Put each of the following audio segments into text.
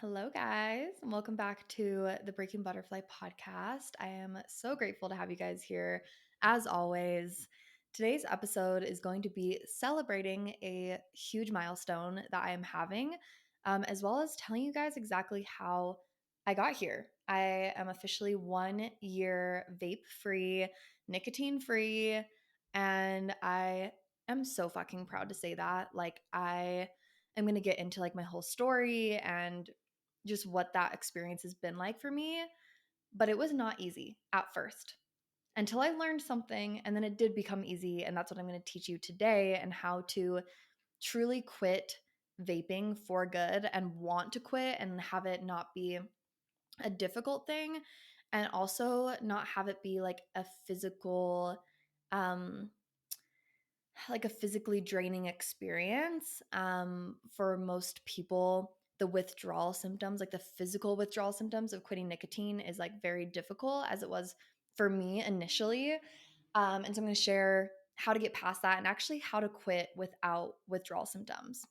Hello, guys, and welcome back to the Breaking Butterfly podcast. I am so grateful to have you guys here, as always. Today's episode is going to be celebrating a huge milestone that I am having, as well as telling you guys exactly how I got here. I am officially 1 year vape free, nicotine free, and I am so fucking proud to say that. I'm going to get into my whole story and just what that experience has been like for me. But it was not easy at first until I learned something, and then it did become easy. And that's what I'm going to teach you today, and how to truly quit vaping for good and want to quit and have it not be a difficult thing, and also not have it be um a physically draining experience. For most people, the withdrawal symptoms, like the physical withdrawal symptoms of quitting nicotine, is very difficult, as it was for me initially. And so I'm going to share how to get past that and actually how to quit without withdrawal symptoms,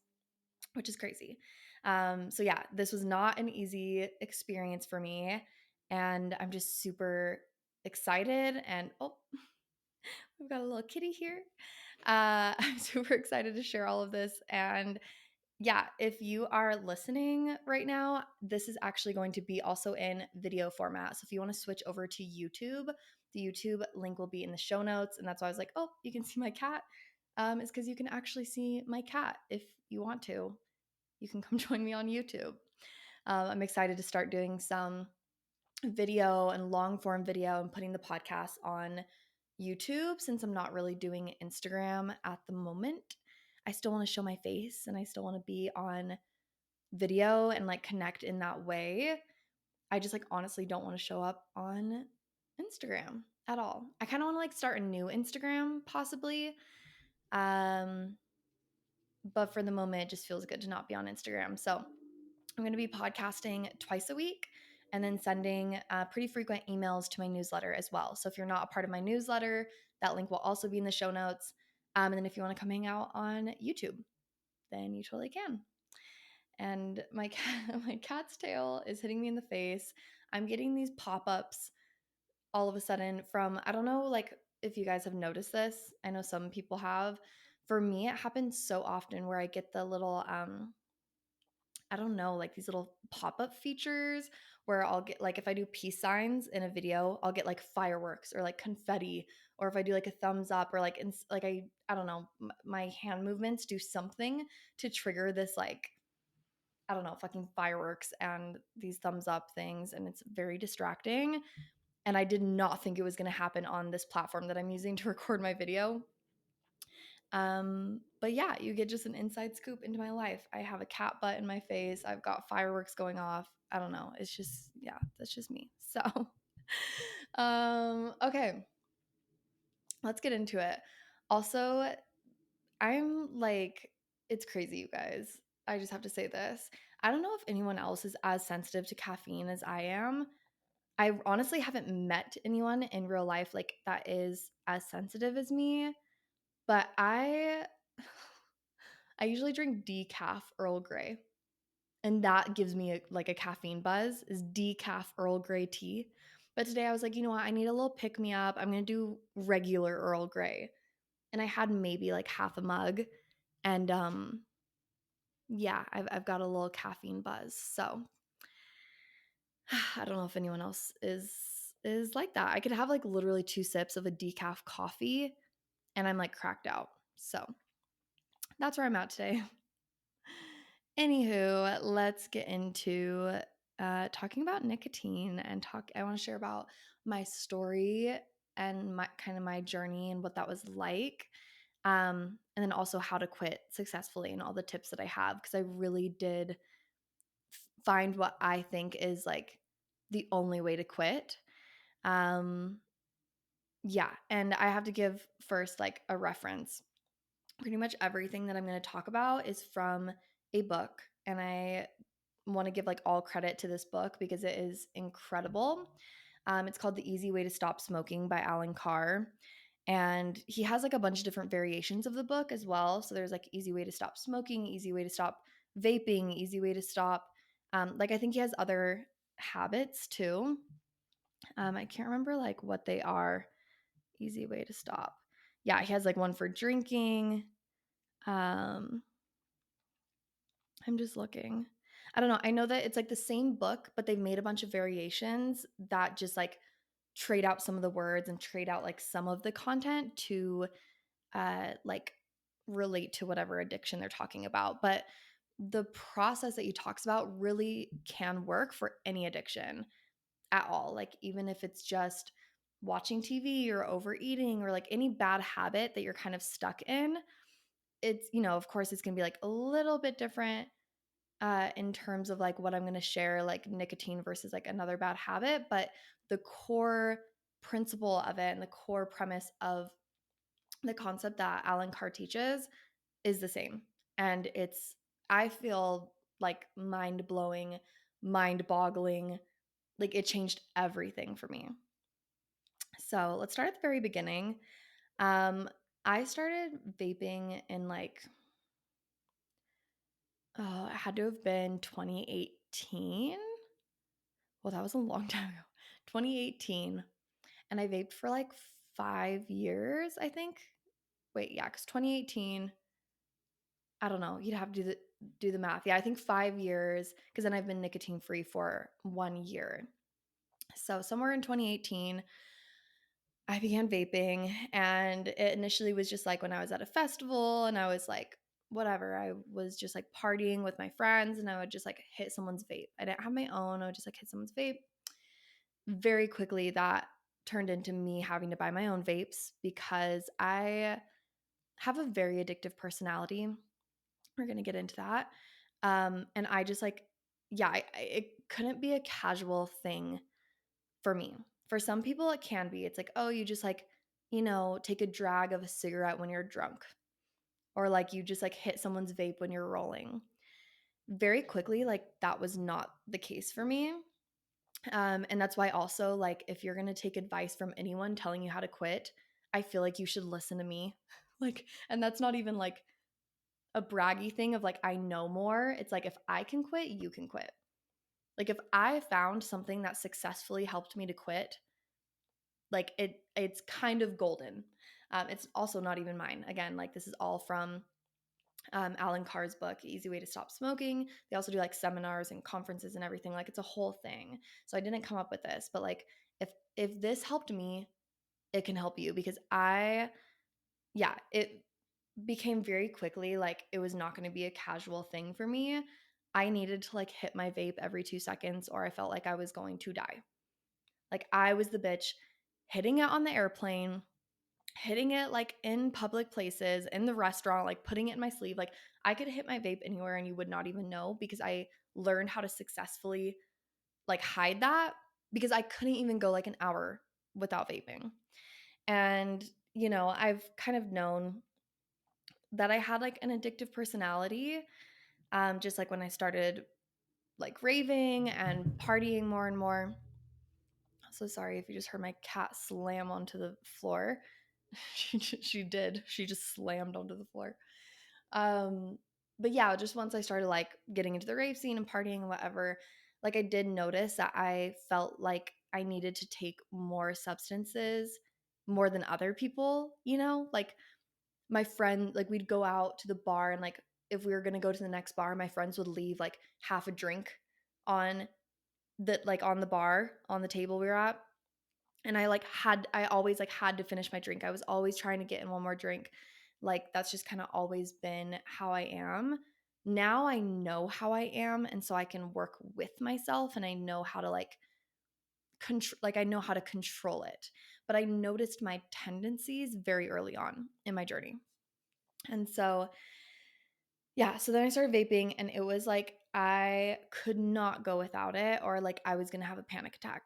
which is crazy. So yeah, this was not an easy experience for me, and I'm just super excited. And oh, we've got a little kitty here. I'm super excited to share all of this. And yeah, if you are listening right now, this is actually going to be also in video format. So if you want to switch over to YouTube, the YouTube link will be in the show notes. And that's why I was like, oh, you can see my cat. It's because you can actually see my cat if you want to. You can come join me on YouTube. I'm excited to start doing some video and long form video and putting the podcast on YouTube, since I'm not really doing Instagram at the moment. I still want to show my face and I still want to be on video and connect in that way. I just honestly don't want to show up on Instagram at all. I kind of want to start a new Instagram possibly. Um but for the moment it just feels good to not be on Instagram. So I'm going to be podcasting twice a week and then sending pretty frequent emails to my newsletter as well. So if you're not a part of my newsletter, that link will also be in the show notes. And then if you want to come hang out on YouTube, then you totally can. And my cat's tail is hitting me in the face. I'm getting these pop-ups all of a sudden from, I don't know, if you guys have noticed this. I know some people have. For me, it happens so often where I get the little I don't know, these little pop-up features where I'll get if I do peace signs in a video, I'll get fireworks or confetti, or if I do a thumbs up, or I don't know, my hand movements do something to trigger this I don't know, fucking fireworks and these thumbs up things, and it's very distracting. And I did not think it was going to happen on this platform that I'm using to record my video. But yeah, you get just an inside scoop into my life. I have a cat butt in my face. I've got fireworks going off. I don't know. It's just, yeah, that's just me. So, okay, let's get into it. Also, I'm it's crazy, you guys. I just have to say this. I don't know if anyone else is as sensitive to caffeine as I am. I honestly haven't met anyone in real life that is as sensitive as me, but I usually drink decaf Earl Grey, and that gives me a caffeine buzz, is decaf Earl Grey tea. But today I was like, you know what? I need a little pick me up. I'm going to do regular Earl Grey. And I had maybe half a mug, and yeah, I've got a little caffeine buzz. So I don't know if anyone else is like that. I could have literally 2 sips of a decaf coffee and I'm cracked out. So that's where I'm at today. Anywho, let's get into talking about nicotine and talk. I want to share about my story and my journey and what that was like, and then also how to quit successfully and all the tips that I have, because I really did find what I think is the only way to quit. Um, yeah, and I have to give first a reference. Pretty much everything that I'm going to talk about is from a book, and I want to give all credit to this book because it is incredible. It's called The Easy Way to Stop Smoking by Alan Carr, and he has a bunch of different variations of the book as well. So there's easy way to stop smoking, easy way to stop vaping, easy way to stop Like I think he has other habits too. I can't remember like what they are. Easy way to stop. Yeah, he has like one for drinking. Um, I'm just looking. I don't know. I know that it's like the same book, but they've made a bunch of variations that just like trade out some of the words and trade out like some of the content to like relate to whatever addiction they're talking about. But the process that he talks about really can work for any addiction at all. Like even if it's just watching TV or overeating or like any bad habit that you're kind of stuck in, it's, of course it's going to be like a little bit different in terms of like what I'm going to share, like nicotine versus like another bad habit. But the core principle of it and the core premise of the concept that Alan Carr teaches is the same. And it's, I feel like mind blowing, mind boggling. Like it changed everything for me. So let's start at the very beginning. I started vaping in like, it had to have been 2018. Well, that was a long time ago. 2018. And I vaped for like 5 years, I think. Wait, yeah, because 2018, I don't know. You'd have to do the math. Yeah, I think 5 years, because then I've been nicotine free for 1 year. So somewhere in 2018, I began vaping, and it initially was just like when I was at a festival and I was like, whatever, I was just like partying with my friends and I would just like hit someone's vape. I didn't have my own, I would just like hit someone's vape. Very quickly, that turned into me having to buy my own vapes because I have a very addictive personality. We're going to get into that. And I just like, yeah, it couldn't be a casual thing for me. For some people, it can be. It's like, oh, you just like, take a drag of a cigarette when you're drunk, or like you just like hit someone's vape when you're rolling. Very quickly, like that was not the case for me. And that's why also, like, if you're going to take advice from anyone telling you how to quit, I feel like you should listen to me. Like, and that's not even like a braggy thing of like, I know more. It's like, if I can quit, you can quit. Like, if I found something that successfully helped me to quit, like it's kind of golden. It's also not even mine. Again, like this is all from Alan Carr's book, Easy Way to Stop Smoking. They also do like seminars and conferences and everything. Like it's a whole thing. So I didn't come up with this, but like if this helped me, it can help you, because it became very quickly like it was not going to be a casual thing for me. I needed to like hit my vape every 2 seconds or I felt like I was going to die. Like I was the bitch hitting it on the airplane, hitting it like in public places, in the restaurant, like putting it in my sleeve. Like I could hit my vape anywhere and you would not even know, because I learned how to successfully like hide that, because I couldn't even go like an hour without vaping. And, I've kind of known that I had like an addictive personality, just like when I started like raving and partying more and more. So sorry if you just heard my cat slam onto the floor. She did. She just slammed onto the floor. Um, but yeah, just once I started like getting into the rave scene and partying and whatever, like I did notice that I felt like I needed to take more substances more than other people, like my friend, like we'd go out to the bar and like if we were going to go to the next bar, my friends would leave like half a drink on on the bar, on the table we were at. And I always like had to finish my drink. I was always trying to get in one more drink. Like that's just kind of always been how I am. Now I know how I am, and so I can work with myself and I know how to like I know how to control it. But I noticed my tendencies very early on in my journey. And so yeah, so then I started vaping and it was like I could not go without it, or like I was going to have a panic attack.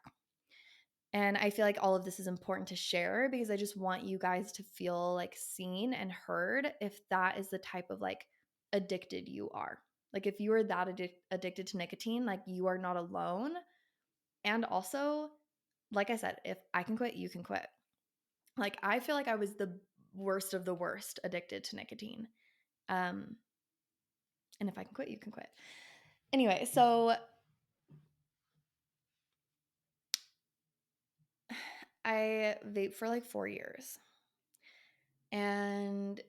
And I feel like all of this is important to share because I just want you guys to feel like seen and heard if that is the type of like addicted you are. Like if you are that addicted to nicotine, like you are not alone. And also, like I said, if I can quit, you can quit. Like I feel like I was the worst of the worst addicted to nicotine. And if I can quit, you can quit. Anyway, so I vaped for like 4 years. And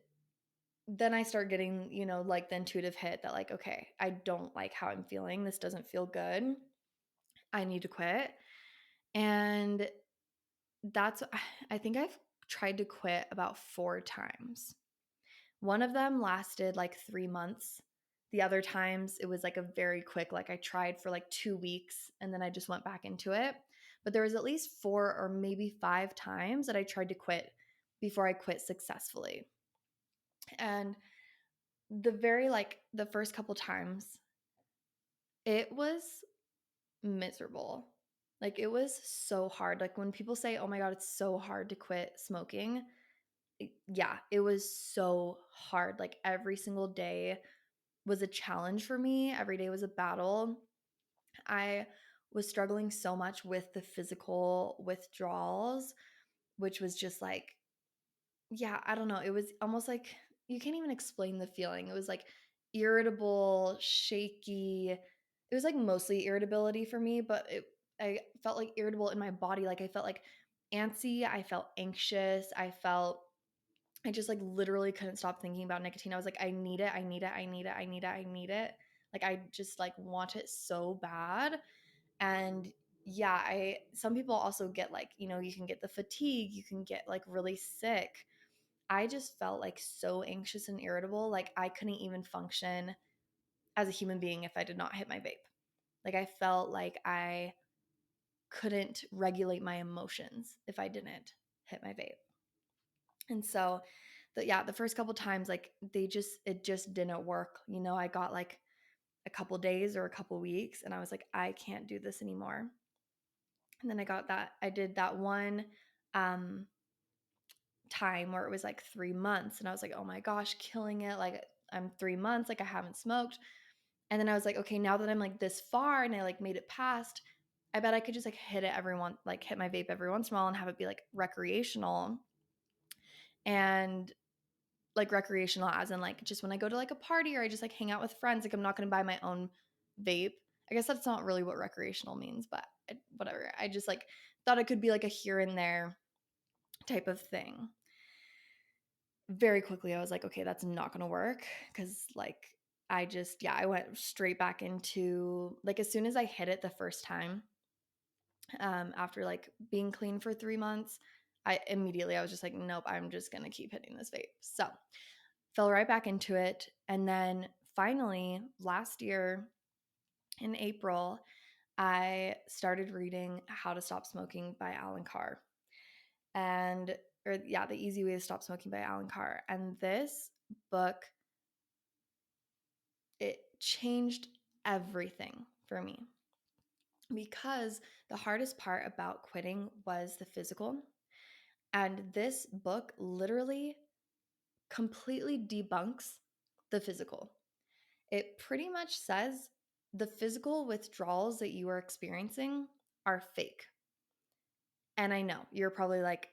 then I start getting, like the intuitive hit that like, okay, I don't like how I'm feeling. This doesn't feel good. I need to quit. And that's I think I've tried to quit about 4 times. One of them lasted like 3 months. The other times it was like a very quick, like I tried for like 2 weeks and then I just went back into it. But there was at least 4 or maybe 5 times that I tried to quit before I quit successfully. And the first couple times, it was miserable. Like it was so hard. Like when people say, "Oh my god, it's so hard to quit smoking." Yeah, it was so hard. Like every single day was a challenge for me. Every day was a battle. I was struggling so much with the physical withdrawals, which was just like, yeah, I don't know. It was almost like you can't even explain the feeling. It was like irritable, shaky. It was like mostly irritability for me, but I felt like irritable in my body. Like I felt like antsy, I felt anxious, I just like literally couldn't stop thinking about nicotine. I was like, I need it, I need it, I need it, I need it, I need it. Like I just like want it so bad. And yeah, I some people also get like, you can get the fatigue, you can get like really sick. I just felt like so anxious and irritable. Like I couldn't even function as a human being if I did not hit my vape. Like I felt like I couldn't regulate my emotions if I didn't hit my vape. And so the first couple times like it just didn't work. I got like a couple days or a couple weeks and I was like, I can't do this anymore. And then I did that one um time where it was like 3 months and I was like, "Oh my gosh, killing it. Like I'm 3 months, like I haven't smoked." And then I was like, "Okay, now that I'm like this far and I like made it past, I bet I could just like hit my vape every once in a while and have it be like recreational." And like recreational as in like just when I go to like a party or I just like hang out with friends, like I'm not going to buy my own vape. I guess that's not really what recreational means, but whatever. I just like thought it could be like a here and there type of thing. Very quickly I was like, okay, that's not going to work cuz like I went straight back into like as soon as I hit it the first time after like being clean for 3 months, I was just like, nope, I'm just going to keep hitting this vape. So, fell right back into it. And then finally, last year in April, I started reading How to Stop Smoking by Alan Carr. The Easy Way to Stop Smoking by Alan Carr. And this book, it changed everything for me because the hardest part about quitting was the physical. And this book literally completely debunks the physical. It pretty much says the physical withdrawals that you are experiencing are fake. And I know you're probably like,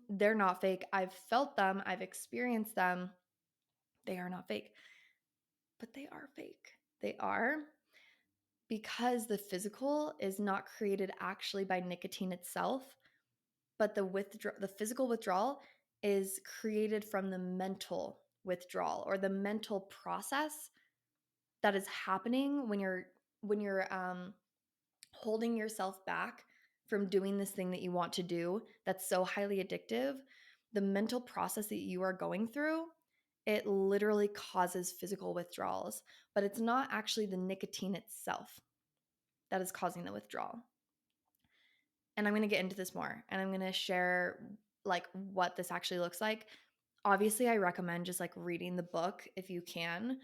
they're not fake. I've felt them, I've experienced them. They are not fake. But they are fake. They are because the physical is not created actually by nicotine itself, but the physical withdrawal is created from the mental withdrawal or the mental process that is happening when you're holding yourself back from doing this thing that you want to do that's so highly addictive. The mental process that you are going through, it literally causes physical withdrawals, but it's not actually the nicotine itself that is causing the withdrawal. And I'm going to get into this more and I'm going to share like what this actually looks like. Obviously, I recommend just like reading the book if you can.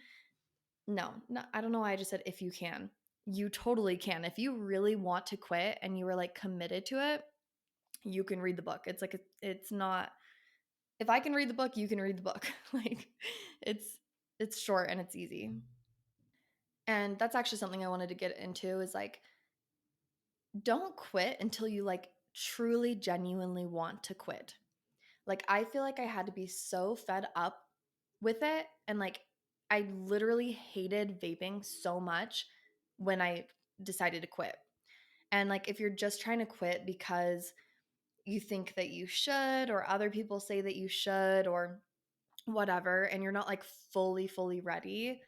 No, I don't know why I just said if you can. You totally can. If you really want to quit and you are like committed to it, you can read the book. It's not if I can read the book, you can read the book. Like it's it's short and it's easy. And that's actually something I wanted to get into is like don't quit until you like truly genuinely want to quit. Like I feel like I had to be so fed up with it and like I literally hated vaping so much when I decided to quit. And like if you're just trying to quit because you think that you should, or other people say that you should, or whatever, and you're not like fully ready,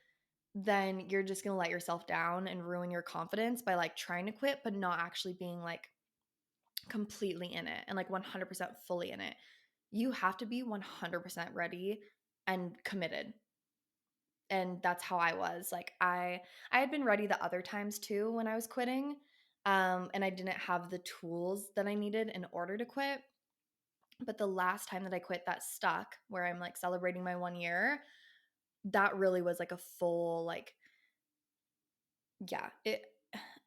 then you're just going to let yourself down and ruin your confidence by like trying to quit, but not actually being like completely in it and like 100% fully in it. You have to be 100% ready and committed. And that's how I was. Like I had been ready the other times too when I was quitting. And I didn't have the tools that I needed in order to quit. But the last time that I quit that stuck, where I'm like celebrating my 1 year, that really was like a full like, yeah,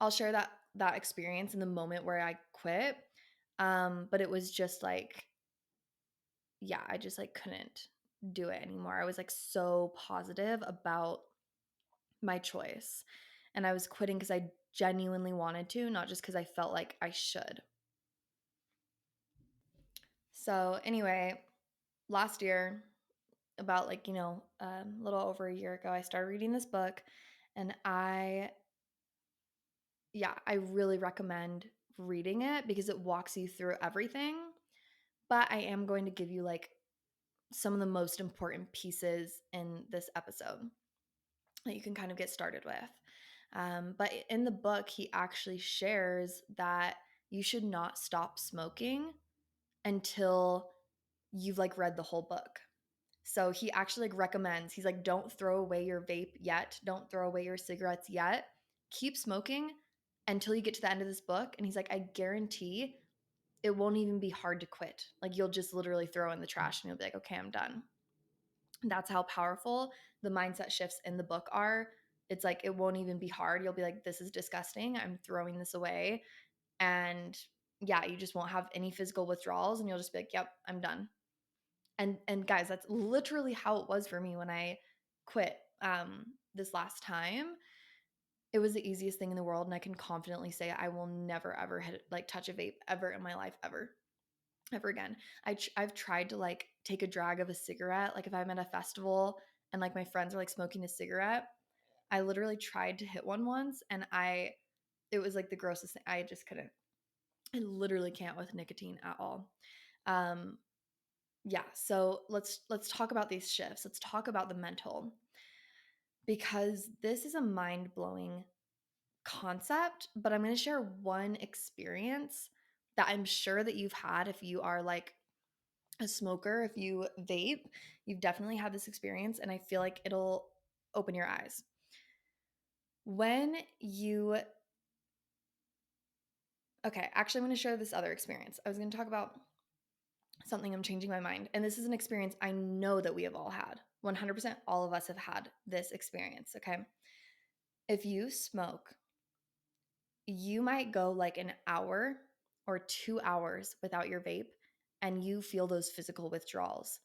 I'll share that experience in the moment where I quit. But it was just like, yeah, I just like couldn't do it anymore. I was like so positive about my choice. And I was quitting because I genuinely wanted to, not just because I felt like I should. So, anyway, last year, about like, a little over a year ago, I started reading this book. And I really recommend reading it because it walks you through everything. But I am going to give you like some of the most important pieces in this episode that you can kind of get started with. But in the book, he actually shares that you should not stop smoking until you've like read the whole book. So he actually like recommends, he's like, don't throw away your vape yet. Don't throw away your cigarettes yet. Keep smoking until you get to the end of this book. And he's like, I guarantee it won't even be hard to quit. Like you'll just literally throw in the trash and you'll be like, okay, I'm done. That's how powerful the mindset shifts in the book are. It's like it won't even be hard. You'll be like, this is disgusting. I'm throwing this away. And yeah, you just won't have any physical withdrawals and you'll just be like, yep, I'm done. And guys, that's literally how it was for me when I quit this last time. It was the easiest thing in the world, and I can confidently say I will never ever touch a vape ever in my life ever again. I've tried to like take a drag of a cigarette, like if I'm at a festival and like my friends are like smoking a cigarette, I literally tried to hit one once, and it was like the grossest thing. I just couldn't. I literally can't with nicotine at all. Um, yeah, so let's talk about these shifts. Let's talk about the mental, because this is a mind-blowing concept, but I'm going to share one experience that I'm sure that you've had if you are like a smoker, if you vape, you've definitely had this experience, and I feel like it'll open your eyes. When you Okay, actually I'm going to share this other experience. I was going to talk about something, I'm changing my mind. And this is an experience I know that we have all had. 100% all of us have had this experience, okay? If you smoke, you might go like an hour or 2 hours without your vape and you feel those physical withdrawals.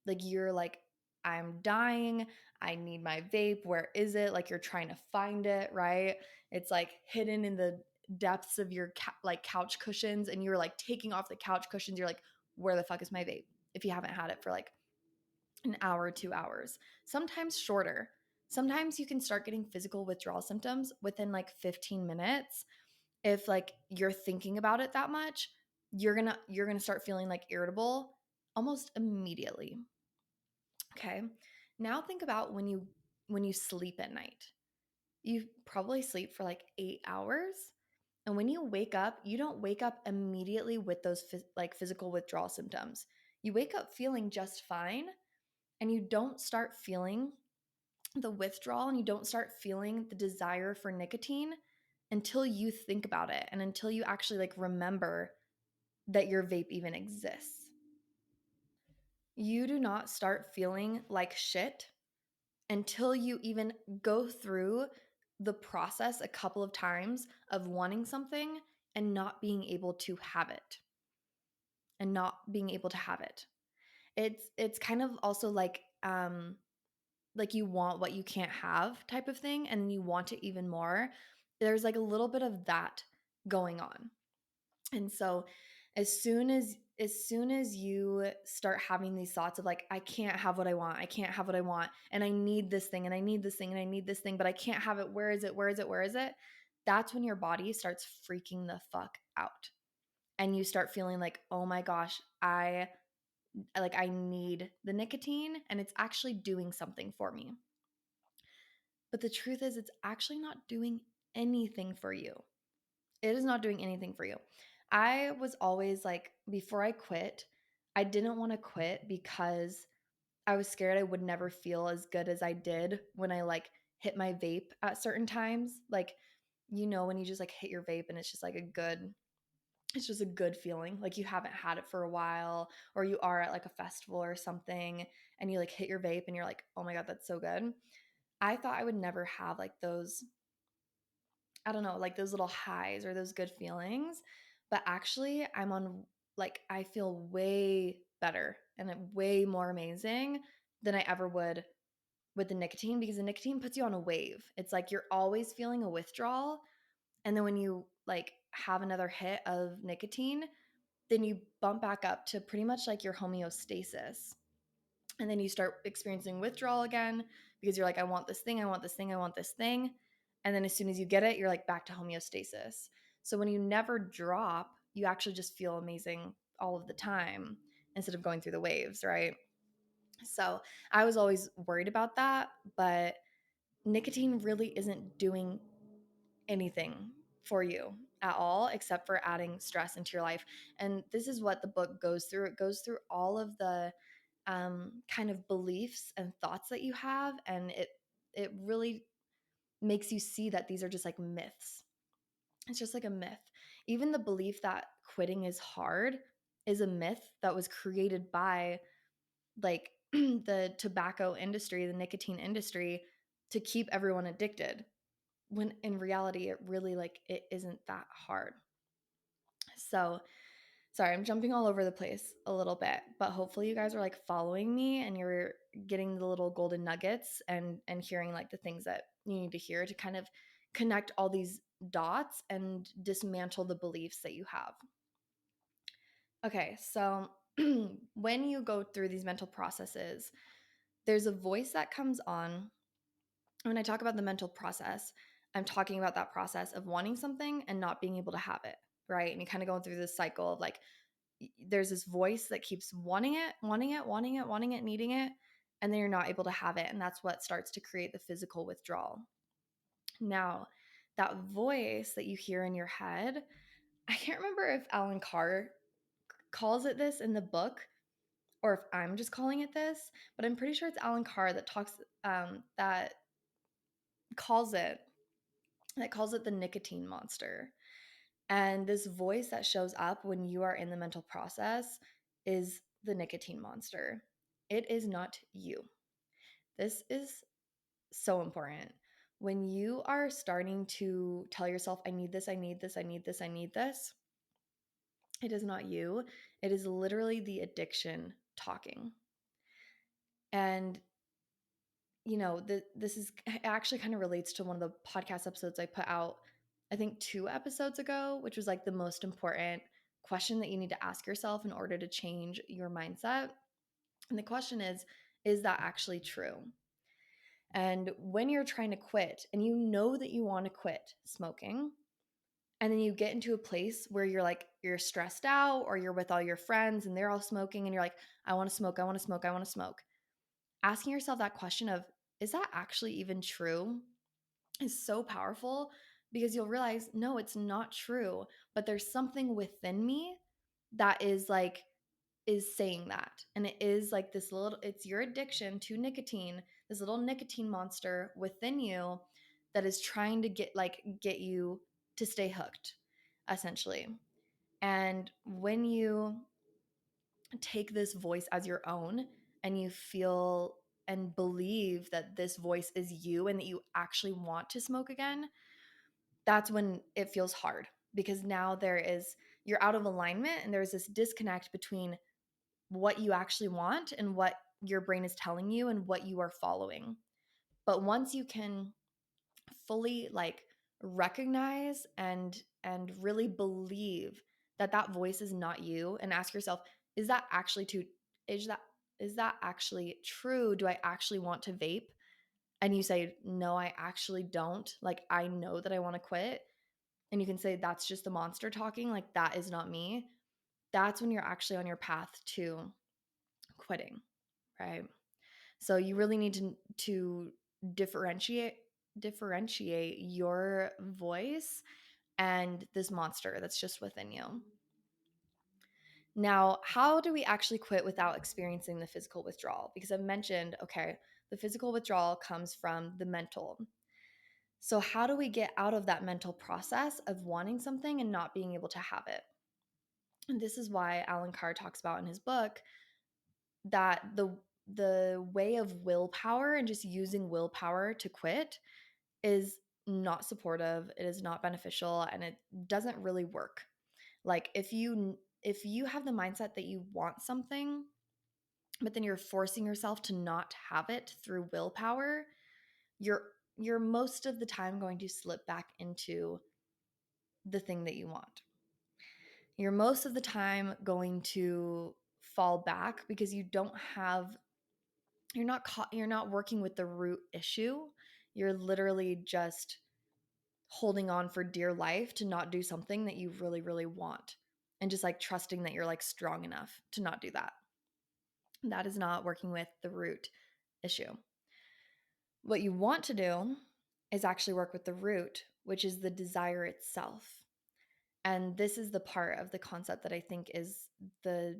Like you're like, I'm dying. I need my vape. Where is it? Like you're trying to find it, right? It's like hidden in the depths of your like couch cushions, and you're like taking off the couch cushions. You're like, where the fuck is my vape? If you haven't had it for like an hour, 2 hours, sometimes shorter. Sometimes you can start getting physical withdrawal symptoms within like 15 minutes. If like you're thinking about it that much, you're going to start feeling like irritable almost immediately. Okay. Now think about when you sleep at night. You probably sleep for like 8 hours. And when you wake up, you don't wake up immediately with those like physical withdrawal symptoms. You wake up feeling just fine, and you don't start feeling the withdrawal, and you don't start feeling the desire for nicotine until you think about it and until you actually like remember that your vape even exists. You do not start feeling like shit until you even go through the process a couple of times of wanting something and not being able to have it. And not being able to have it. It's kind of also like you want what you can't have type of thing, and you want it even more. There's like a little bit of that going on. And so as soon as you start having these thoughts of like, I can't have what I want, I can't have what I want, and I need this thing, and I need this thing, and I need this thing, but I can't have it, where is it, where is it, where is it? That's when your body starts freaking the fuck out. and you start feeling like, oh my gosh, I need the nicotine and it's actually doing something for me. But the truth is, it's actually not doing anything for you. It is not doing anything for you. I was always like, before I quit, I didn't want to quit because I was scared I would never feel as good as I did when I like hit my vape at certain times. Like, when you just like hit your vape and it's just like it's just a good feeling. Like you haven't had it for a while, or you are at like a festival or something and you like hit your vape and you're like, oh my God, that's so good. I thought I would never have like those, I don't know, like those little highs or those good feelings. But actually, I feel way better and way more amazing than I ever would with the nicotine, because the nicotine puts you on a wave. It's like you're always feeling a withdrawal. And then when you like have another hit of nicotine, then you bump back up to pretty much like your homeostasis. And then you start experiencing withdrawal again because you're like, I want this thing, I want this thing, I want this thing. And then as soon as you get it, you're like back to homeostasis. So when you never drop, you actually just feel amazing all of the time instead of going through the waves, right? So I was always worried about that, but nicotine really isn't doing anything for you at all except for adding stress into your life. And this is what the book goes through. It goes through all of the kind of beliefs and thoughts that you have, and it really makes you see that these are just like myths. It's just like a myth. Even the belief that quitting is hard is a myth that was created by like the tobacco industry, the nicotine industry, to keep everyone addicted, when in reality it really like it isn't that hard. So sorry, I'm jumping all over the place a little bit, but hopefully you guys are like following me and you're getting the little golden nuggets and hearing like the things that you need to hear to kind of connect all these dots and dismantle the beliefs that you have. Okay, so when you go through these mental processes, there's a voice that comes on. When I talk about the mental process, I'm talking about that process of wanting something and not being able to have it, right? And you kind of go through this cycle of like, there's this voice that keeps wanting it, wanting it, wanting it, wanting it, needing it, and then you're not able to have it. And that's what starts to create the physical withdrawal. Now, that voice that you hear in your head, I can't remember if Alan Carr calls it this in the book or if I'm just calling it this, but I'm pretty sure it's Alan Carr that that calls it the nicotine monster. And this voice that shows up when you are in the mental process is the nicotine monster. It is not you. This is so important. When you are starting to tell yourself, I need this, I need this, I need this, I need this, it is not you. It is literally the addiction talking. And this is actually kind of relates to one of the podcast episodes I put out, I think 2 episodes ago, which was like the most important question that you need to ask yourself in order to change your mindset. And the question is that actually true? And when you're trying to quit and you know that you want to quit smoking, and then you get into a place where you're stressed out or you're with all your friends and they're all smoking and you're like, I want to smoke, I want to smoke, I want to smoke. Asking yourself that question of, is that actually even true, is so powerful, because you'll realize, no, it's not true. But there's something within me that is saying that. And it is like it's your addiction to nicotine, this little nicotine monster within you that is trying to get you to stay hooked, essentially. And when you take this voice as your own and you feel and believe that this voice is you and that you actually want to smoke again, that's when it feels hard, because now you're out of alignment and there's this disconnect between what you actually want and what your brain is telling you and what you are following. But once you can fully recognize and really believe that that voice is not you, and ask yourself, is that actually is that actually true? Do I actually want to vape? And you say, no, I actually don't. Like, I know that I want to quit. and you can say that's just the monster talking, like that is not me, that's when you're actually on your path to quitting, right? So you really need to differentiate your voice and this monster that's just within you. Now, how do we actually quit without experiencing the physical withdrawal? Because I've mentioned, okay, the physical withdrawal comes from the mental. So, how do we get out of that mental process of wanting something and not being able to have it? And this is why Alan Carr talks about in his book that the way of willpower and just using willpower to quit is not supportive, it is not beneficial, and it doesn't really work. Like if you have the mindset that you want something, but then you're forcing yourself to not have it through willpower, you're most of the time going to slip back into the thing that you want. You're most of the time going to fall back because you're not working with the root issue. You're literally just holding on for dear life to not do something that you really, really want. And just like trusting that you're like strong enough to not do that. That is not working with the root issue. What you want to do is actually work with the root, which is the desire itself. And this is the part of the concept that I think is the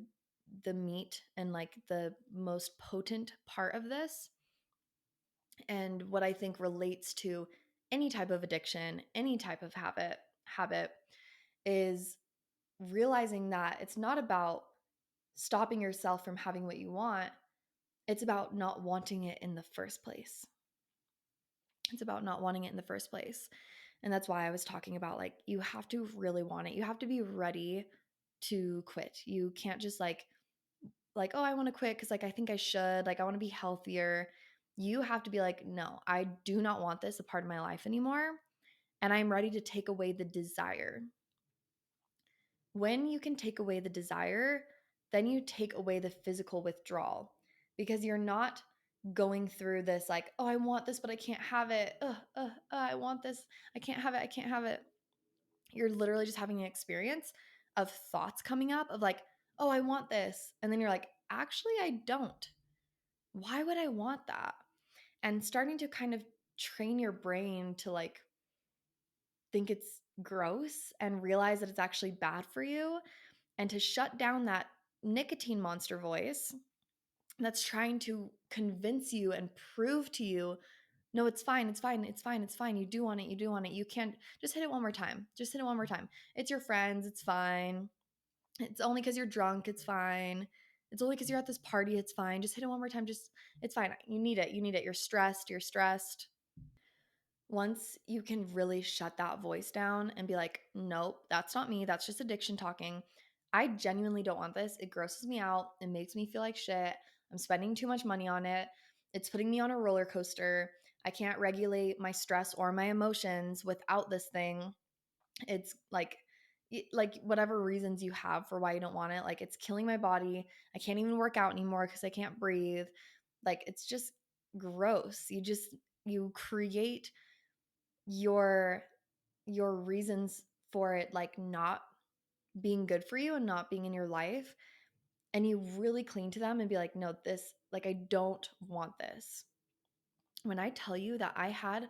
meat and like the most potent part of this, and what I think relates to any type of addiction, any type of habit is realizing that it's not about stopping yourself from having what you want. It's about not wanting it in the first place. It's about not wanting it in the first place. And that's why I was talking about like you have to really want it. You have to be ready to quit. You can't just like oh, I want to quit cuz like I think I should, like I want to be healthier. You have to be like, no, I do not want this a part of my life anymore, and I'm ready to take away the desire. When you can take away the desire, then you take away the physical withdrawal, because you're not going through this like, oh, I want this, but I can't have it. I want this. I can't have it. I can't have it. You're literally just having an experience of thoughts coming up of like, oh, I want this. And then you're like, actually, I don't. Why would I want that? And starting to kind of train your brain to like think it's gross and realize that it's actually bad for you, and to shut down that nicotine monster voice that's trying to convince you and prove to you, no, it's fine, it's fine, it's fine, it's fine. You do want it, you do want it. You can't, just hit it one more time. Just hit it one more time. It's your friends, it's fine. It's only because you're drunk, it's fine. It's only because you're at this party, it's fine. Just hit it one more time. Just, it's fine. You need it. You need it. You're stressed. You're stressed. Once you can really shut that voice down and be like, nope, that's not me. That's just addiction talking. I genuinely don't want this. It grosses me out. It makes me feel like shit. I'm spending too much money on it. It's putting me on a roller coaster. I can't regulate my stress or my emotions without this thing. It's like whatever reasons you have for why you don't want it, like it's killing my body. I can't even work out anymore because I can't breathe. Like it's just gross. You create your reasons for it like not being good for you and not being in your life, and you really cling to them and be like, no, this, like I don't want this. When I tell you that I had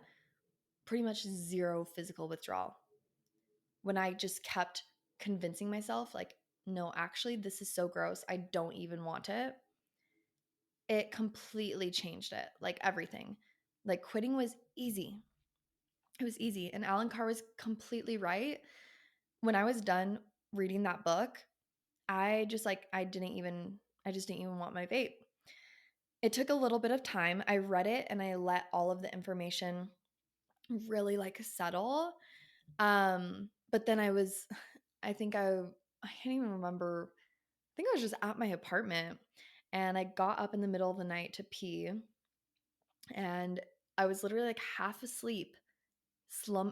pretty much zero physical withdrawal, when I just kept convincing myself like, no, actually this is so gross, I don't even want it, it completely changed it, like everything. Like quitting was easy. It was easy. And Alan Carr was completely right. When I was done reading that book, I just didn't even want my vape. It took a little bit of time. I read it and I let all of the information really like settle. But then I think I can't even remember. I think I was just at my apartment and I got up in the middle of the night to pee, and I was literally like half asleep,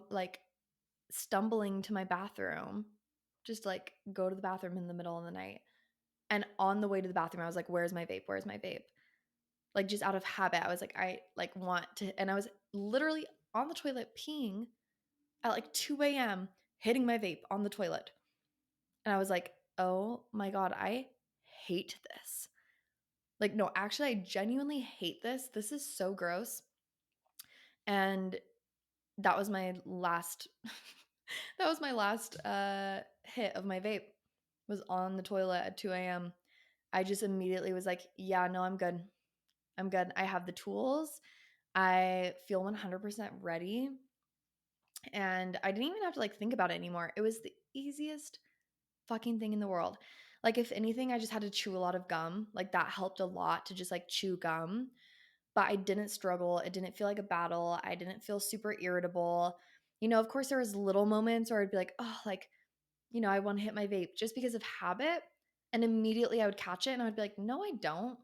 like stumbling to my bathroom, just like go to the bathroom in the middle of the night. And on the way to the bathroom, I was like, where's my vape? Where's my vape? Like just out of habit, I was like, I like want to, and I was literally on the toilet peeing at like 2 a.m., hitting my vape on the toilet. And I was like, oh my God, I hate this. Like, no, actually, I genuinely hate this. This is so gross. And that was my last that was my last hit of my vape, was on the toilet at 2 a.m. I just immediately was like, yeah, no, I'm good. I'm good. I have the tools. I feel 100% ready. And I didn't even have to like think about it anymore. It was the easiest fucking thing in the world. Like, if anything, I just had to chew a lot of gum. Like, that helped a lot to just like chew gum. But I didn't struggle. It didn't feel like a battle. I didn't feel super irritable. Of course there was little moments where I'd be like, oh, like, I want to hit my vape just because of habit. And immediately I would catch it and I would be like, no, I don't.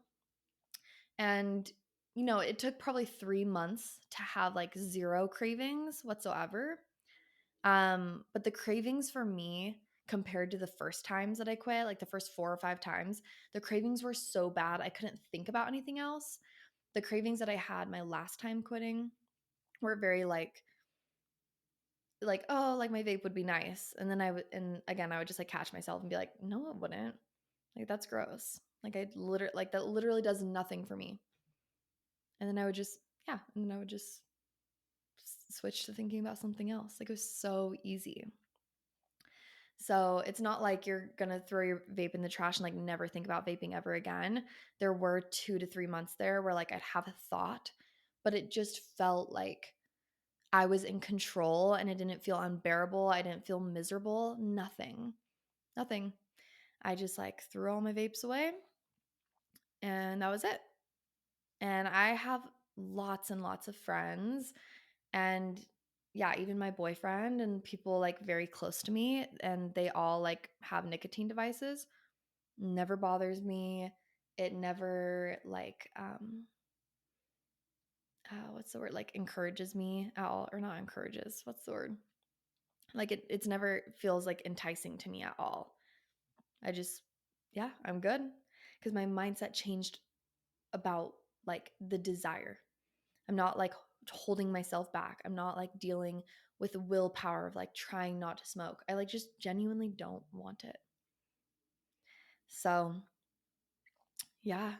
And, it took probably 3 months to have like zero cravings whatsoever. But the cravings for me, compared to the first times that I quit, like the first 4 or 5 times, the cravings were so bad I couldn't think about anything else. The cravings that I had my last time quitting were very like, oh, like my vape would be nice. And then and again, I would just like catch myself and be like, no, it wouldn't. Like, that's gross. Like, that literally does nothing for me. And then I would just, yeah, and then I would just switch to thinking about something else. Like, it was so easy. So it's not like you're going to throw your vape in the trash and like never think about vaping ever again. There were 2 to 3 months there where like I'd have a thought, but it just felt like I was in control and it didn't feel unbearable. I didn't feel miserable. Nothing. Nothing. I just like threw all my vapes away and that was it. And I have lots and lots of friends, and yeah, even my boyfriend and people like very close to me, and they all like have nicotine devices. Never bothers me. It never like what's the word? Like encourages me at all, or not encourages. What's the word? Like it's never feels like enticing to me at all. I just, yeah, I'm good, because my mindset changed about like the desire. I'm not like holding myself back. I'm not like dealing with the willpower of like trying not to smoke. I like just genuinely don't want it. So, yeah,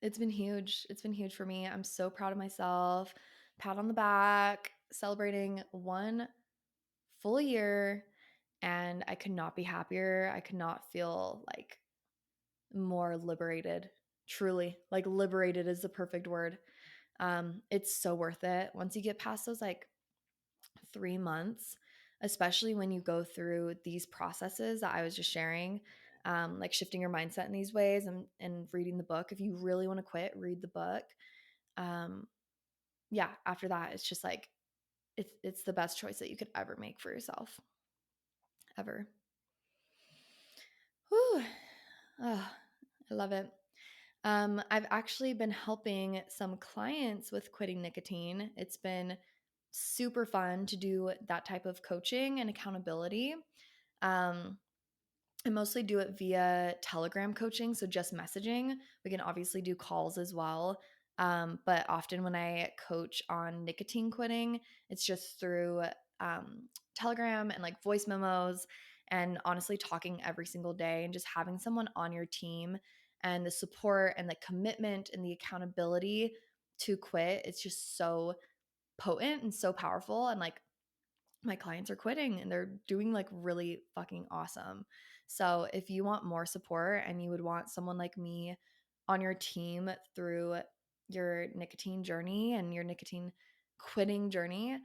it's been huge. It's been huge for me. I'm so proud of myself. Pat on the back, celebrating 1 full year. And I could not be happier. I could not feel like more liberated. Truly, like liberated is the perfect word. It's so worth it once you get past those like 3 months, especially when you go through these processes that I was just sharing, like shifting your mindset in these ways, and reading the book. If you really want to quit, read the book. Um, yeah, after that, it's just like it's the best choice that you could ever make for yourself, ever. Whew. Oh, I love it. I've actually been helping some clients with quitting nicotine. It's been super fun to do that type of coaching and accountability. Um, I mostly do it via Telegram coaching, so just messaging. We can obviously do calls as well. But often when I coach on nicotine quitting, it's just through Telegram and like voice memos, and honestly talking every single day and just having someone on your team, and the support and the commitment and the accountability to quit. It's just so potent and so powerful. And like, my clients are quitting and they're doing like really fucking awesome. So if you want more support and you would want someone like me on your team through your nicotine journey and your nicotine quitting journey,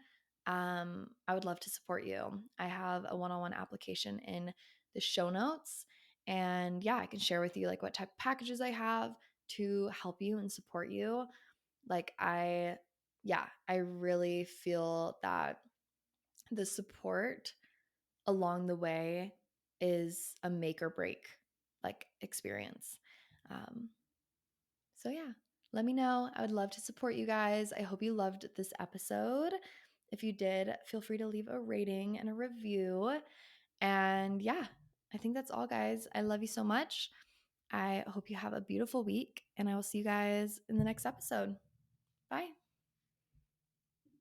I would love to support you. I have a one-on-one application in the show notes. And yeah, I can share with you like what type of packages I have to help you and support you. Like I really feel that the support along the way is a make or break like experience. Um, so yeah, let me know. I would love to support you guys. I hope you loved this episode. If you did, feel free to leave a rating and a review. And yeah, I think that's all, guys. I love you so much. I hope you have a beautiful week, and I will see you guys in the next episode. Bye.